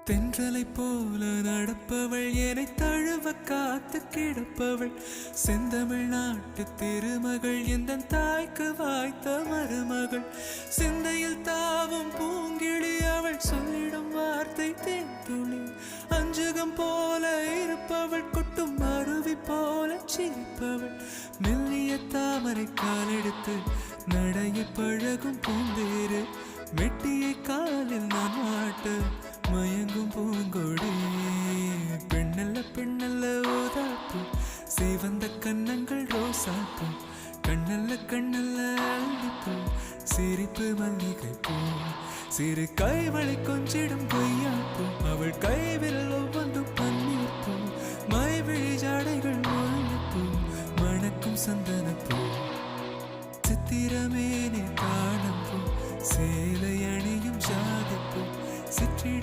தென்றலை போல நடப்பவள் என்னை தழுவ காத்து கிடப்பவள் செந்தமிழ் நாட்டு திருமகள் எந்த தாய்க்கு வாய்த்த மருமகள் சிந்தையில் தாவும் பூங்கிழி அவள் சொல்லிடும் வார்த்தை தேன்துளி அஞ்சுகம் போல இருப்பவள் கொட்டும் அருவி போல சிரிப்பவள் மெல்லிய தாமரை காலெடுத்து நடைய பழகும் பூந்தேறு மெட்டியை காலில் நான் மாட்டு மயங்கும் பூங்கொடி பெண்ணல்ல பெண்ணல்ல ஓதாப்பு சிவந்த கண்ணங்கள் ரோசாப்பு கண்ணல்ல கண்ணல்ல அள்ளிப்பூ சிரிப்பு மல்லிகை பூ சிறு கைவளை கொஞ்சிடும் கொய்யாப்பூ அவள் கைவில் ஒவ்வொன்றும் பன்னீர் பூ மைவிழி ஜாடைகள் முல்லைப்பூ மணக்கும் சந்தனப்பூ சித்திரமேனே காணப்பூ சேலை அணியும் ஜாதிப்பூ சிற்றிட